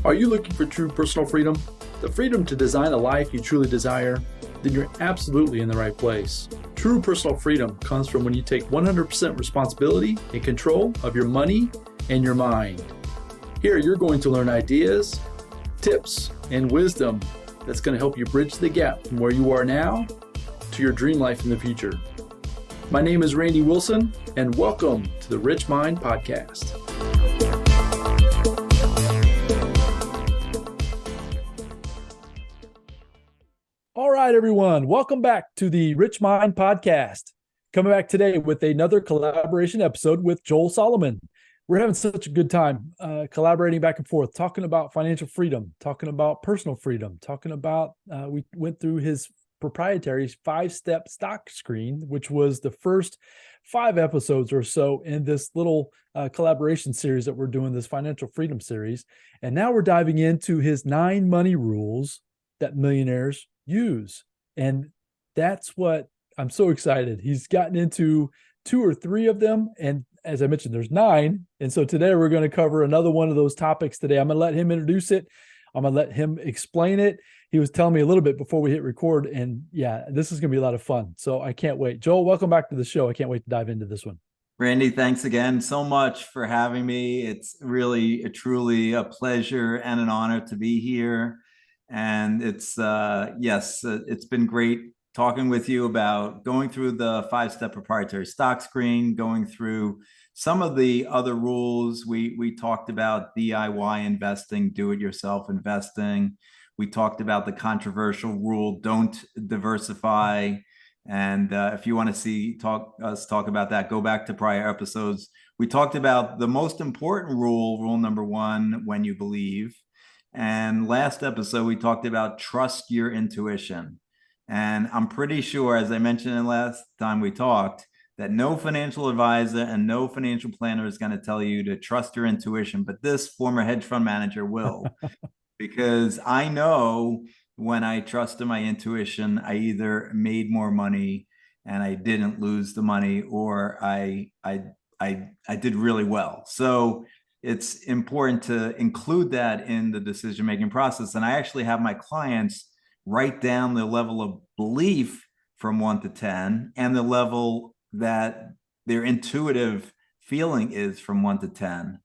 Are you looking for true personal freedom? The freedom to design a life you truly desire? Then you're absolutely in the right place. True personal freedom comes from when you take 100% responsibility and control of your money and your mind. Here, you're going to learn ideas, tips, and wisdom that's going to help you bridge the gap from where you are now to your dream life in the future. My name is Randy Wilson, and welcome to the RichMind Podcast. All right, everyone. Welcome back to the RichMind Podcast. Coming back today with another collaboration episode with Joel Salomon. We're having such a good time collaborating back and forth, talking about financial freedom, talking about personal freedom, talking about, we went through his proprietary 5-step stock screen, which was the first 5 episodes or so in this little collaboration series that we're doing, this financial freedom series. And now we're diving into his 9 money rules that millionaires use. And that's what I'm so excited. He's gotten into 2 or 3 of them. And as I mentioned, there's 9. And so today we're going to cover another one of those topics today. I'm going to let him introduce it. I'm going to let him explain it. He was telling me a little bit before we hit record, and yeah, this is going to be a lot of fun. So I can't wait. Joel, welcome back to the show. I can't wait to dive into this one. Randy, thanks again so much for having me. It's really, truly a pleasure and an honor to be here. And it's, it's been great talking with you about going through the 5-step proprietary stock screen, going through some of the other rules. We talked about DIY investing, do-it-yourself investing. We talked about the controversial rule, don't diversify. And if you want to see us talk about that, go back to prior episodes. We talked about the most important rule number 1, when you believe. And last episode, we talked about trust your intuition. And I'm pretty sure, as I mentioned in last time we talked, that no financial advisor and no financial planner is going to tell you to trust your intuition, but this former hedge fund manager will. Because I know when I trusted my intuition, I either made more money and I didn't lose the money, or I did really well. So it's important to include that in the decision-making process. And I actually have my clients write down the level of belief from 1 to 10 and the level that their intuitive feeling is from 1 to 10.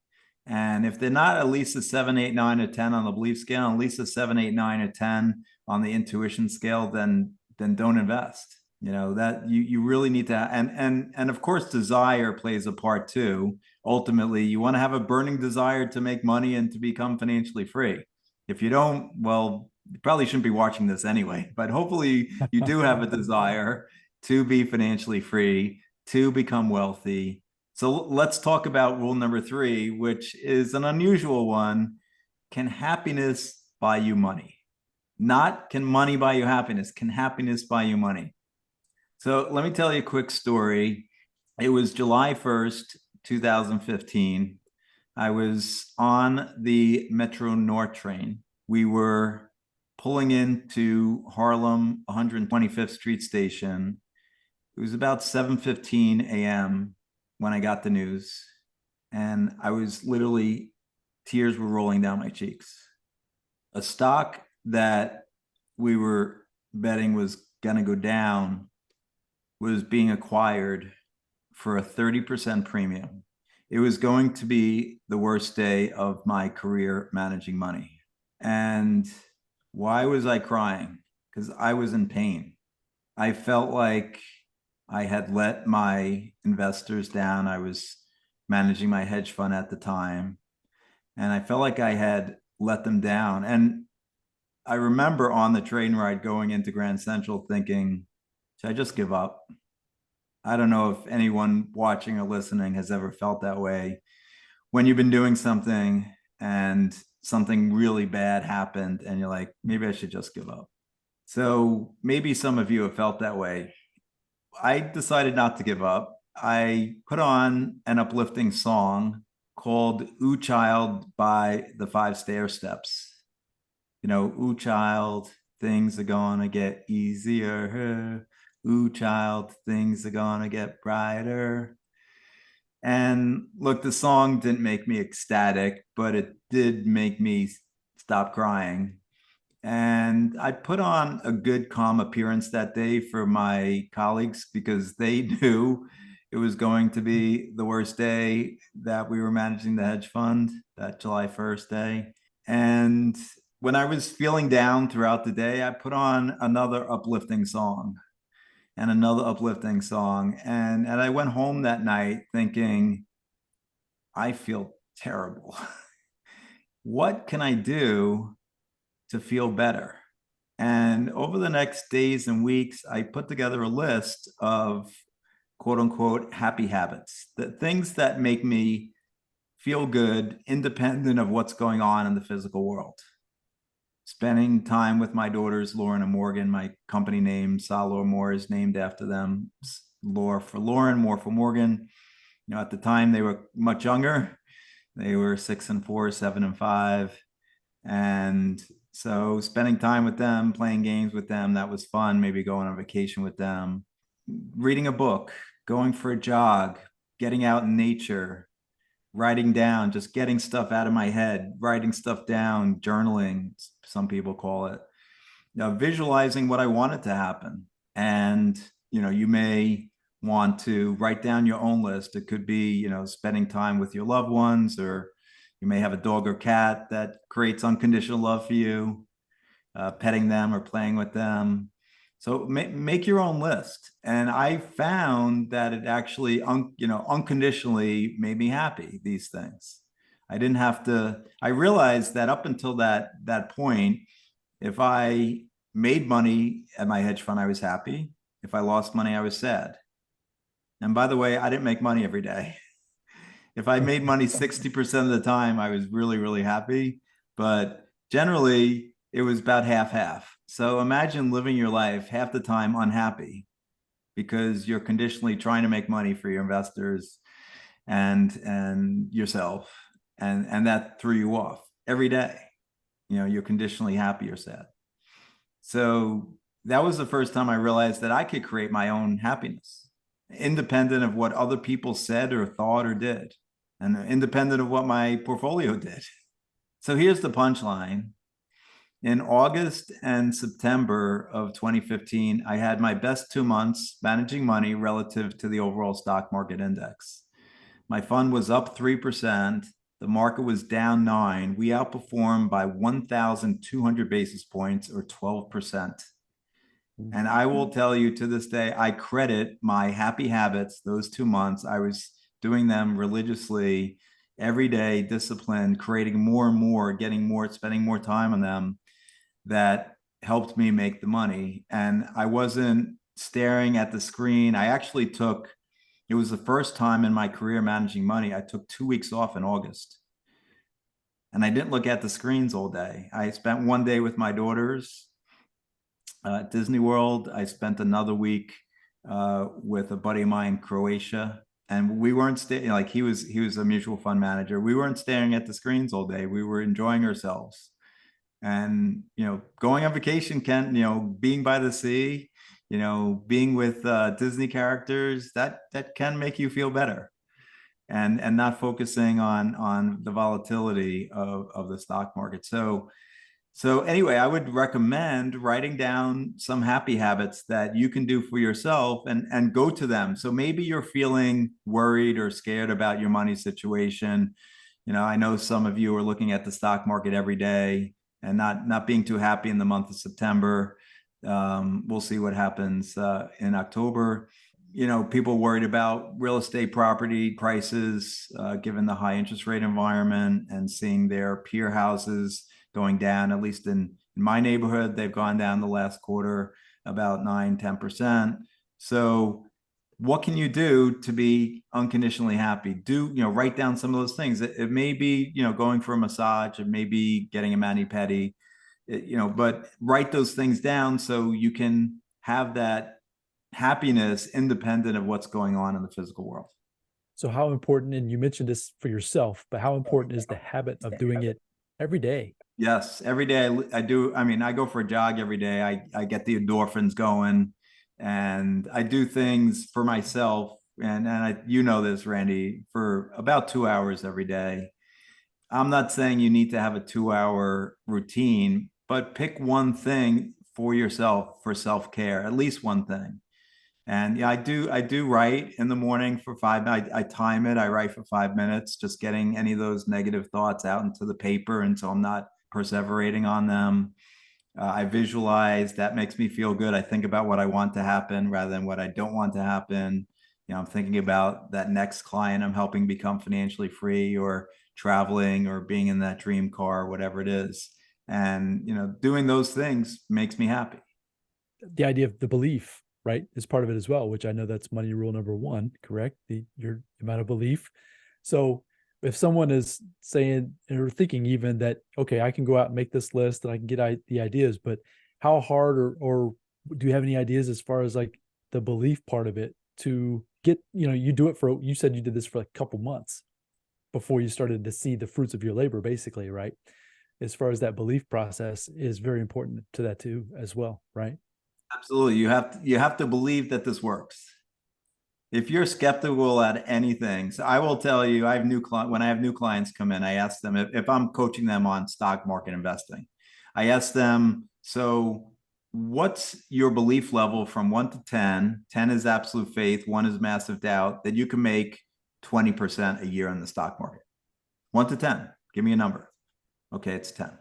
And if they're not at least a 7, 8, 9, or 10 on the belief scale, at least a 7, 8, 9, or 10 on the intuition scale, then don't invest. You know, that you really need to, and of course, desire plays a part too. Ultimately, you want to have a burning desire to make money and to become financially free. If you don't, well, you probably shouldn't be watching this anyway, but hopefully you do have a desire to be financially free, to become wealthy. So let's talk about rule number 3, which is an unusual one. Can happiness buy you money? Not can money buy you happiness. Can happiness buy you money? So let me tell you a quick story. It was July 1st, 2015. I was on the Metro North train. We were pulling into Harlem 125th Street Station. It was about 7:15 a.m. when I got the news, and I was literally, tears were rolling down my cheeks. A stock that we were betting was going to go down was being acquired for a 30% premium. It was going to be the worst day of my career managing money. And why was I crying? Because I was in pain. I felt like I had let my investors down. I was managing my hedge fund at the time, and I felt like I had let them down. And I remember on the train ride going into Grand Central thinking, should I just give up? I don't know if anyone watching or listening has ever felt that way when you've been doing something and something really bad happened and you're like, maybe I should just give up. So maybe some of you have felt that way. I decided not to give up. I put on an uplifting song called Ooh Child by the 5 Stair Steps. You know, ooh child, things are gonna get easier. Ooh child, things are gonna get brighter. And look, the song didn't make me ecstatic, but it did make me stop crying. And I put on a good, calm appearance that day for my colleagues because they knew it was going to be the worst day that we were managing the hedge fund, that July 1st day. And when I was feeling down throughout the day, I put on another uplifting song and another uplifting song. And I went home that night thinking, I feel terrible. What can I do to feel better? And over the next days and weeks, I put together a list of quote unquote happy habits, the things that make me feel good, independent of what's going on in the physical world. Spending time with my daughters, Lauren and Morgan. My company name, Salomon, is named after them. Laura for Lauren, Moore for Morgan. At the time they were much younger. They were 6 and 4, 7 and 5. And so spending time with them, playing games with them, that was fun. Maybe going on vacation with them, reading a book, going for a jog, getting out in nature, writing down, just getting stuff out of my head, writing stuff down, journaling, some people call it, visualizing what I want it to happen. And, you may want to write down your own list. It could be, spending time with your loved ones, or you may have a dog or cat that creates unconditional love for you, petting them or playing with them. So make your own list. And I found that it actually, unconditionally made me happy, these things. I didn't have to, I realized that up until that point, if I made money at my hedge fund, I was happy. If I lost money, I was sad. And by the way, I didn't make money every day. If I made money 60% of the time, I was really, really happy. But generally, it was about half-half. So imagine living your life half the time unhappy because you're conditionally trying to make money for your investors and yourself. And that threw you off every day. You're conditionally happy or sad. So that was the first time I realized that I could create my own happiness, independent of what other people said or thought or did, and independent of what my portfolio did. So here's the punchline. In August and September of 2015, I had my best 2 months managing money relative to the overall stock market index. My fund was up 3%. The market was down 9%. We outperformed by 1,200 basis points, or 12%. And I will tell you, to this day, I credit my happy habits, those 2 months. I was doing them religiously every day, disciplined, creating more and more, getting more, spending more time on them, that helped me make the money. And I wasn't staring at the screen. I actually it was the first time in my career managing money, I took 2 weeks off in August. And I didn't look at the screens all day. I spent one day with my daughters at Disney World. I spent another week with a buddy of mine in Croatia. And we weren't he was a mutual fund manager. We weren't staring at the screens all day. We were enjoying ourselves. And, going on vacation being by the sea, being with Disney characters, that can make you feel better, and not focusing on the volatility of the stock market. So anyway, I would recommend writing down some happy habits that you can do for yourself and go to them. So maybe you're feeling worried or scared about your money situation. I know some of you are looking at the stock market every day and not being too happy in the month of September. We'll see what happens in October. People worried about real estate property prices, given the high interest rate environment, and seeing their peer houses going down. At least in my neighborhood, they've gone down the last quarter about 9-10%. So what can you do to be unconditionally happy? Write down some of those things. It may be, going for a massage. It may be getting a mani-pedi, but write those things down so you can have that happiness independent of what's going on in the physical world. So how important, and you mentioned this for yourself, but how important is the habit of doing it every day? Yes, every day I do. I mean, I go for a jog every day. I get the endorphins going, and I do things for myself. And this, Randy, for about 2 hours every day. I'm not saying you need to have a 2-hour routine, but pick one thing for yourself for self-care, at least one thing. And yeah, I do write in the morning for I time it. I write for 5 minutes, just getting any of those negative thoughts out into the paper until I'm not perseverating on them. I visualize. That makes me feel good. I think about what I want to happen rather than what I don't want to happen. I'm thinking about that next client I'm helping become financially free, or traveling, or being in that dream car, whatever it is. And, doing those things makes me happy. The idea of the belief, right, is part of it as well, which I know that's money rule number one, correct? Your amount of belief. So if someone is saying or thinking even that, okay, I can go out and make this list and I can get the ideas, but how hard or do you have any ideas as far as like the belief part of it to get, you said you did this for like a couple months before you started to see the fruits of your labor, basically, right? As far as that belief process is very important to that too, as well, right? Absolutely. You have to believe that this works. If you're skeptical at anything, so I will tell you, when I have new clients come in, I ask them if I'm coaching them on stock market investing. I ask them, so what's your belief level from 1 to 10? 10 is absolute faith, 1 is massive doubt, that you can make 20% a year in the stock market. 1 to 10, give me a number. Okay, it's 10.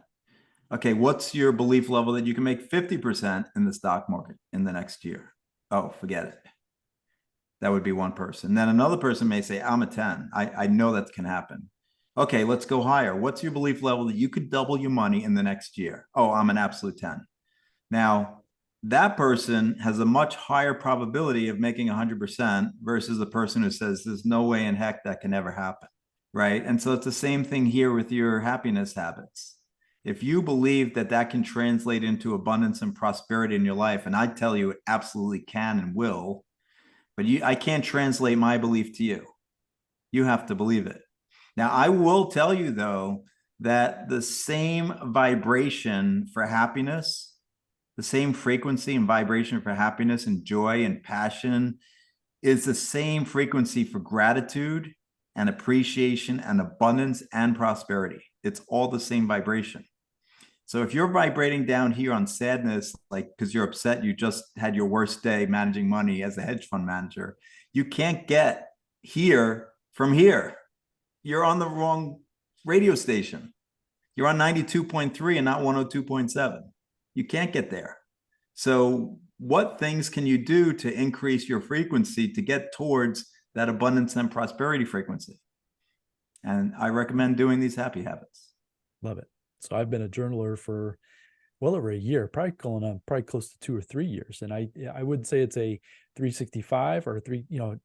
Okay, what's your belief level that you can make 50% in the stock market in the next year? Oh, forget it. That would be one person. Then another person may say, I'm a 10. I know that can happen. Okay, let's go higher. What's your belief level that you could double your money in the next year? Oh, I'm an absolute 10. Now, that person has a much higher probability of making 100% versus the person who says, there's no way in heck that can ever happen, right? And so it's the same thing here with your happiness habits. If you believe that that can translate into abundance and prosperity in your life, and I tell you it absolutely can and will, but I can't translate my belief to you. You have to believe it. Now, I will tell you, though, that the same vibration for happiness, the same frequency and vibration for happiness and joy and passion is the same frequency for gratitude and appreciation and abundance and prosperity. It's all the same vibration. So if you're vibrating down here on sadness, like because you're upset, you just had your worst day managing money as a hedge fund manager, you can't get here from here. You're on the wrong radio station. You're on 92.3 and not 102.7. You can't get there. So what things can you do to increase your frequency to get towards that abundance and prosperity frequency? And I recommend doing these happy habits. Love it. So I've been a journaler for well over a year, probably close to 2 or 3 years. And I wouldn't say it's a 365 or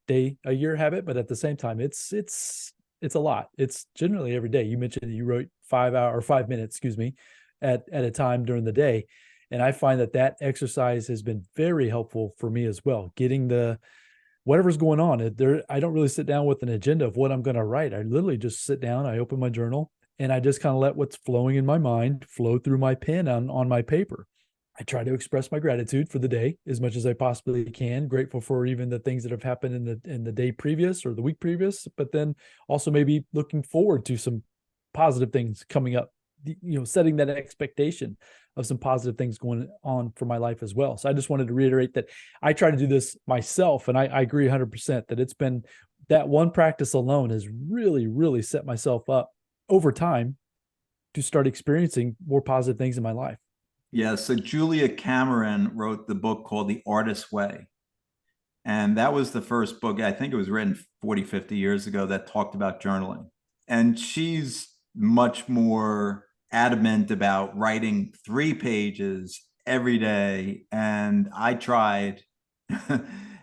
day a year habit, but at the same time, it's a lot. It's generally every day. You mentioned that you wrote 5 minutes, at a time during the day. And I find that exercise has been very helpful for me as well. Getting whatever's going on there. I don't really sit down with an agenda of what I'm going to write. I literally just sit down, I open my journal, and I just kind of let what's flowing in my mind flow through my pen on my paper. I try to express my gratitude for the day as much as I possibly can. Grateful for even the things that have happened in the day previous or the week previous, but then also maybe looking forward to some positive things coming up, setting that expectation of some positive things going on for my life as well. So I just wanted to reiterate that I try to do this myself, and I agree 100% that it's been that one practice alone has really, really set myself up over time to start experiencing more positive things in my life. Yeah. So Julia Cameron wrote the book called The Artist's Way. And that was the first book, I think it was written 40, 50 years ago, that talked about journaling. And she's much more adamant about writing 3 pages every day. And I tried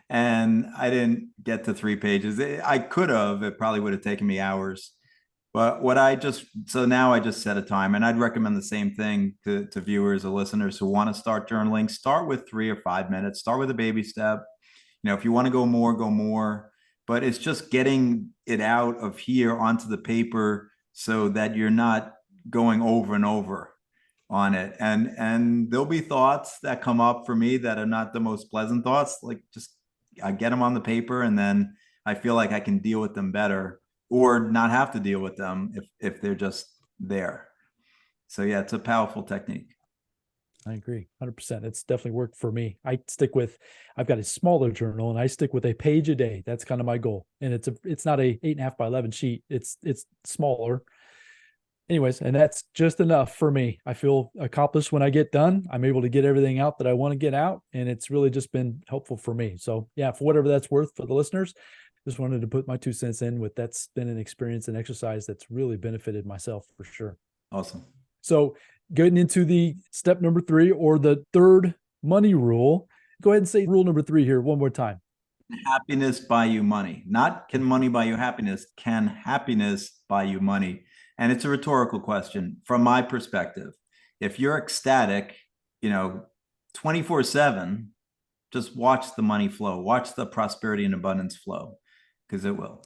and I didn't get to 3 pages. I could have, it probably would have taken me hours. But so now I just set a time, and I'd recommend the same thing to viewers or listeners who want to start journaling. Start with 3 or 5 minutes, start with a baby step. If you want to go more, but it's just getting it out of here onto the paper so that you're not going over and over on it. And there'll be thoughts that come up for me that are not the most pleasant thoughts. Like I get them on the paper, and then I feel like I can deal with them better, or not have to deal with them if they're just there. So yeah, it's a powerful technique. I agree 100%. It's definitely worked for me. I've got a smaller journal and I stick with a page a day. That's kind of my goal. And it's not a 8.5 by 11 sheet. It's smaller. Anyways, and that's just enough for me. I feel accomplished when I get done. I'm able to get everything out that I want to get out. And it's really just been helpful for me. So yeah, for whatever that's worth for the listeners, just wanted to put my 2 cents in with that's been an experience and exercise that's really benefited myself for sure. Awesome. So getting into the step number 3 or the third money rule, go ahead and say rule number 3 here one more time. Happiness buy you money? Not can money buy you happiness? Can happiness buy you money? And it's a rhetorical question from my perspective. If you're ecstatic, 24/7, just watch the money flow, watch the prosperity and abundance flow, because it will.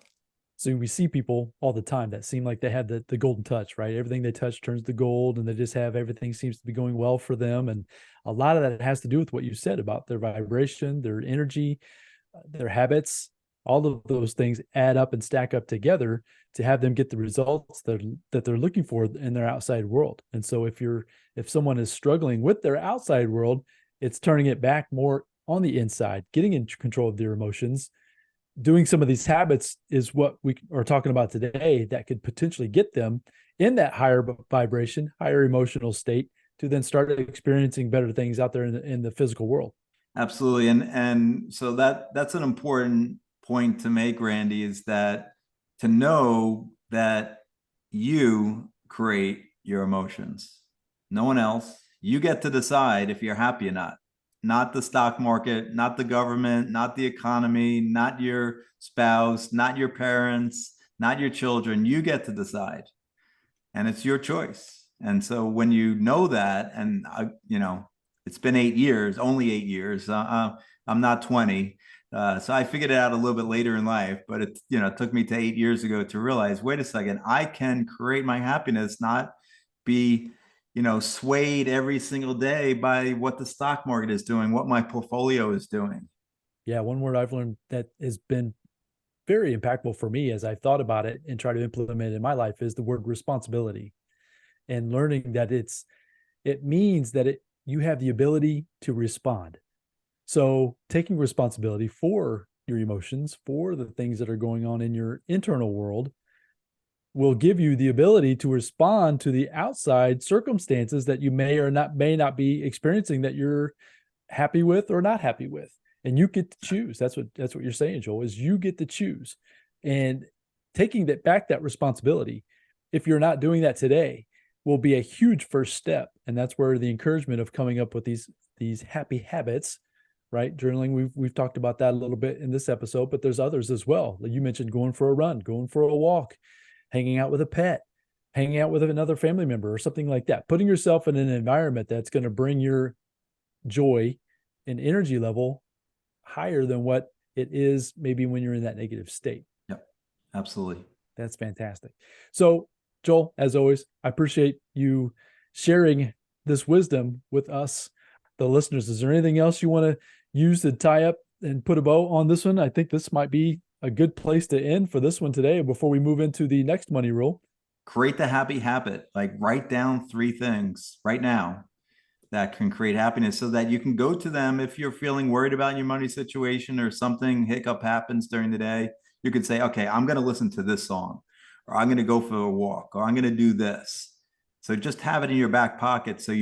So we see people all the time that seem like they have the golden touch, right? Everything they touch turns to gold and they just have everything seems to be going well for them. And a lot of that has to do with what you said about their vibration, their energy, their habits. All of those things add up and stack up together to have them get the results that they're looking for in their outside world. And so if someone is struggling with their outside world, it's turning it back more on the inside, getting in control of their emotions. Doing some of these habits is what we are talking about today that could potentially get them in that higher vibration, higher emotional state to then start experiencing better things out there in the physical world. Absolutely. And so that's an important point to make, Randy, is that to know that you create your emotions, no one else. You get to decide if you're happy or not the stock market, not the government, not the economy, not your spouse, not your parents, not your children. You get to decide, and it's your choice. And so when you know that, and it's been 8 years, only 8 years. I'm not 20. So I figured it out a little bit later in life, but it took me to 8 years ago to realize, wait a second, I can create my happiness, not be swayed every single day by what the stock market is doing, what my portfolio is doing. Yeah. One word I've learned that has been very impactful for me as I've thought about it and try to implement it in my life is the word responsibility, and learning that it means that you have the ability to respond. So taking responsibility for your emotions, for the things that are going on in your internal world, will give you the ability to respond to the outside circumstances that you may not be experiencing that you're happy with or not happy with. And you get to choose. That's what you're saying, Joel, is you get to choose. And taking that responsibility, if you're not doing that today, will be a huge first step. And that's where the encouragement of coming up with these happy habits, right? Journaling, we've talked about that a little bit in this episode, but there's others as well. You mentioned going for a run, going for a walk, hanging out with a pet, hanging out with another family member or something like that. Putting yourself in an environment that's going to bring your joy and energy level higher than what it is maybe when you're in that negative state. Yep, absolutely. That's fantastic. So Joel, as always, I appreciate you sharing this wisdom with us, the listeners. Is there anything else you want to use to tie up and put a bow on this one? I think this might be a good place to end for this one today before we move into the next money rule. Create the happy habit. Like, write down 3 things right now that can create happiness so that you can go to them if you're feeling worried about your money situation or something hiccup happens during the day. You could say, okay, I'm going to listen to this song, or I'm going to go for a walk, or I'm going to do this. So just have it in your back pocket so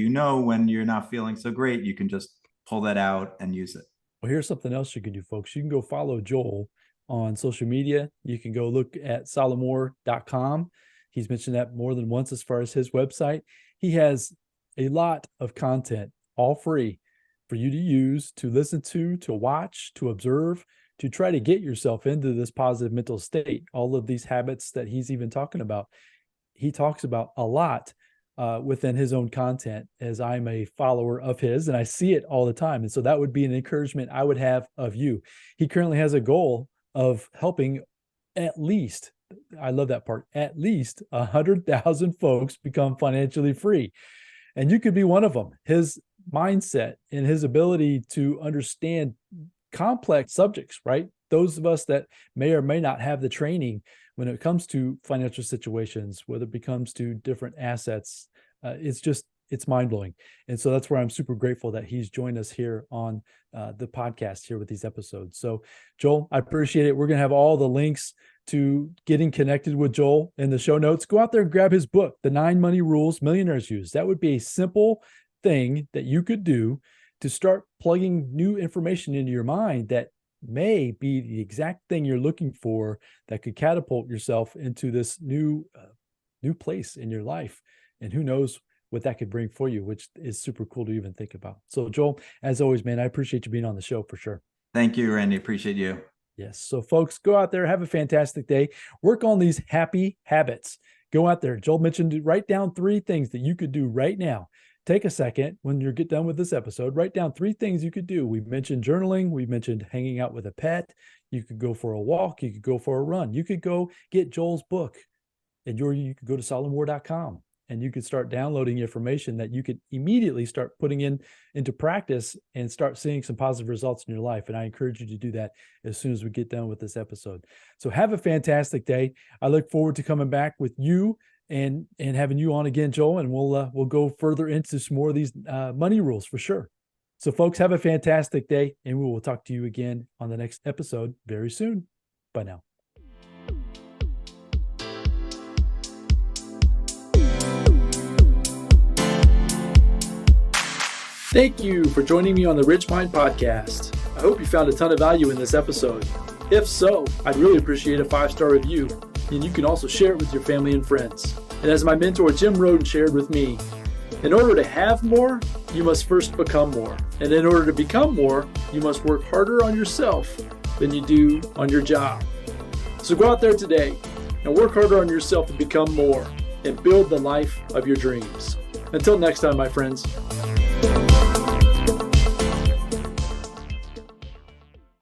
when you're not feeling so great, you can just pull that out and use it. Well, here's something else you can do, folks. You can go follow Joel on social media. You can go look at salomon.com. He's mentioned that more than once as far as his website. He has a lot of content, all free for you to use, to listen to watch, to observe, to try to get yourself into this positive mental state. All of these habits that he's even talking about, he talks about a lot within his own content, as I'm a follower of his and I see it all the time. And so that would be an encouragement I would have of you. He currently has a goal of helping at least, I love that part, at least 100,000 folks become financially free. And you could be one of them. His mindset and his ability to understand complex subjects, right? those of us that may or may not have the training when it comes to financial situations, whether it comes to different assets, it's mind-blowing. And so that's where I'm super grateful that he's joined us here on the podcast here with these episodes. So Joel, I appreciate it. We're going to have all the links to getting connected with Joel in the show notes. Go out there and grab his book, The 9 Money Rules Millionaires Use. That would be a simple thing that you could do to start plugging new information into your mind that may be the exact thing you're looking for that could catapult yourself into this new place in your life. And who knows what that could bring for you, which is super cool to even think about. So Joel, as always, man, I appreciate you being on the show for sure. Thank you, Randy. Appreciate you. Yes. So folks, go out there, have a fantastic day. Work on these happy habits. Go out there. Joel mentioned, write down 3 things that you could do right now. Take a second when you get done with this episode, write down 3 things you could do. We mentioned journaling. We mentioned hanging out with a pet. You could go for a walk. You could go for a run. You could go get Joel's book, and you could go to solomonwar.com. And you could start downloading information that you could immediately start putting into practice and start seeing some positive results in your life. And I encourage you to do that as soon as we get done with this episode. So have a fantastic day. I look forward to coming back with you and having you on again, Joel, and we'll go further into some more of these money rules for sure. So folks, have a fantastic day, and we will talk to you again on the next episode very soon. Bye now. Thank you for joining me on the RichMind Podcast. I hope you found a ton of value in this episode. If so, I'd really appreciate a 5-star review, and you can also share it with your family and friends. And as my mentor Jim Rohn shared with me, in order to have more, you must first become more. And in order to become more, you must work harder on yourself than you do on your job. So go out there today and work harder on yourself to become more and build the life of your dreams. Until next time, my friends.